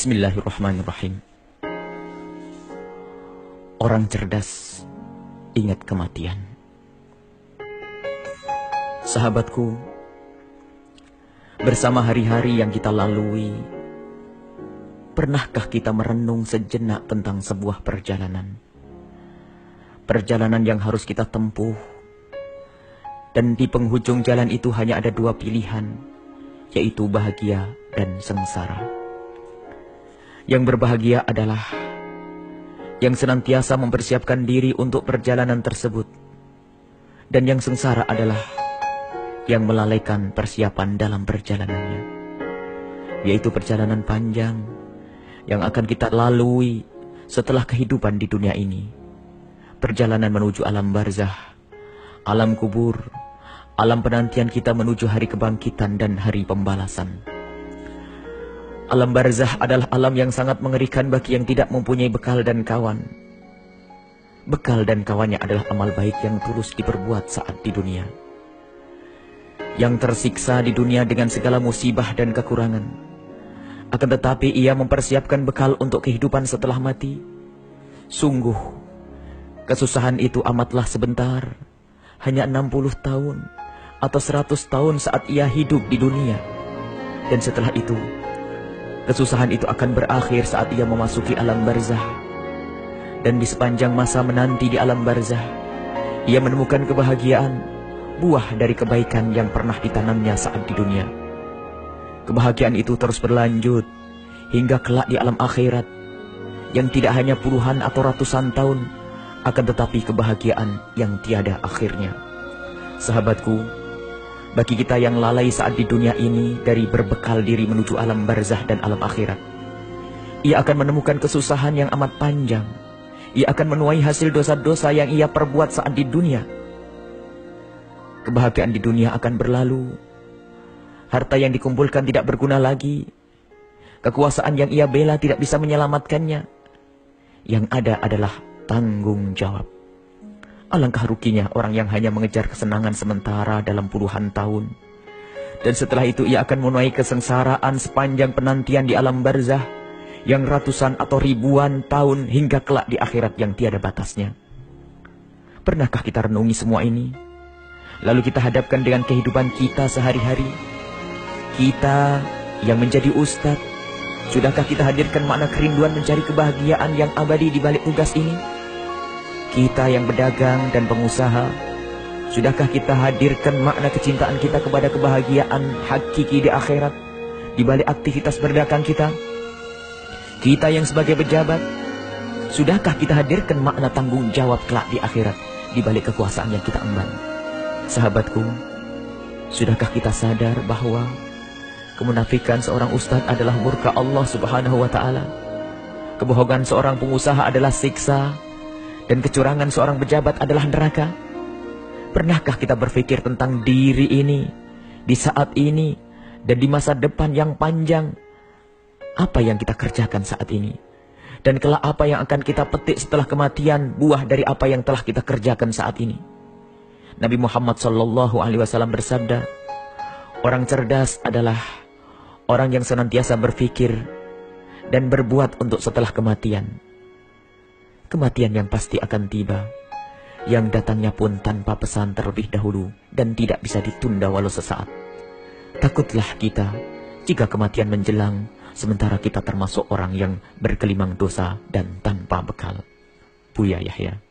Bismillahirrahmanirrahim. Orang cerdas ingat kematian. Sahabatku, bersama hari-hari yang kita lalui, pernahkah kita merenung sejenak tentang sebuah perjalanan? Perjalanan yang harus kita tempuh, dan di penghujung jalan itu hanya ada dua pilihan, yaitu bahagia dan sengsara. Yang berbahagia adalah yang senantiasa mempersiapkan diri untuk perjalanan tersebut, dan yang sengsara adalah yang melalaikan persiapan dalam perjalanannya, yaitu perjalanan panjang yang akan kita lalui setelah kehidupan di dunia ini. Perjalanan menuju alam barzah, alam kubur, alam penantian kita menuju hari kebangkitan dan hari pembalasan. Alam barzah adalah alam yang sangat mengerikan bagi yang tidak mempunyai bekal dan kawan. Bekal dan kawannya adalah amal baik yang tulus diperbuat saat di dunia. Yang tersiksa di dunia dengan segala musibah dan kekurangan. Akan tetapi ia mempersiapkan bekal untuk kehidupan setelah mati. Sungguh, kesusahan itu amatlah sebentar. Hanya 60 tahun atau 100 tahun saat ia hidup di dunia. Dan setelah itu, kesusahan itu akan berakhir saat ia memasuki alam barzah. Dan di sepanjang masa menanti di alam barzah, ia menemukan kebahagiaan, buah dari kebaikan yang pernah ditanamnya saat di dunia. Kebahagiaan itu terus berlanjut hingga kelak di alam akhirat, yang tidak hanya puluhan atau ratusan tahun, akan tetapi kebahagiaan yang tiada akhirnya. Sahabatku, bagi kita yang lalai saat di dunia ini dari berbekal diri menuju alam barzah dan alam akhirat, ia akan menemukan kesusahan yang amat panjang. Ia akan menuai hasil dosa-dosa yang ia perbuat saat di dunia. Kebahagiaan di dunia akan berlalu. Harta yang dikumpulkan tidak berguna lagi. Kekuasaan yang ia bela tidak bisa menyelamatkannya. Yang ada adalah tanggung jawab. Alangkah ruginya orang yang hanya mengejar kesenangan sementara dalam puluhan tahun. Dan setelah itu ia akan menuai kesengsaraan sepanjang penantian di alam barzah, yang ratusan atau ribuan tahun hingga kelak di akhirat yang tiada batasnya. Pernahkah kita renungi semua ini? Lalu kita hadapkan dengan kehidupan kita sehari-hari. Kita yang menjadi ustadz, sudahkah kita hadirkan makna kerinduan mencari kebahagiaan yang abadi di balik tugas ini? Kita yang berdagang dan pengusaha, sudahkah kita hadirkan makna kecintaan kita kepada kebahagiaan hakiki di akhirat di balik aktivitas berdagang kita? Kita yang sebagai pejabat, sudahkah kita hadirkan makna tanggung jawab kelak di akhirat di balik kekuasaan yang kita emban? Sahabatku, sudahkah kita sadar bahwa kemunafikan seorang ustadz adalah murka Allah Subhanahu wa ta'ala? Kebohongan seorang pengusaha adalah siksa, dan kecurangan seorang pejabat adalah neraka. Pernahkah kita berpikir tentang diri ini, di saat ini, dan di masa depan yang panjang? Apa yang kita kerjakan saat ini? Dan kelak apa yang akan kita petik setelah kematian, buah dari apa yang telah kita kerjakan saat ini? Nabi Muhammad SAW bersabda, orang cerdas adalah orang yang senantiasa berpikir dan berbuat untuk setelah kematian. Kematian yang pasti akan tiba, yang datangnya pun tanpa pesan terlebih dahulu dan tidak bisa ditunda walau sesaat. Takutlah kita jika kematian menjelang, sementara kita termasuk orang yang bergelimang dosa dan tanpa bekal. Buya Yahya.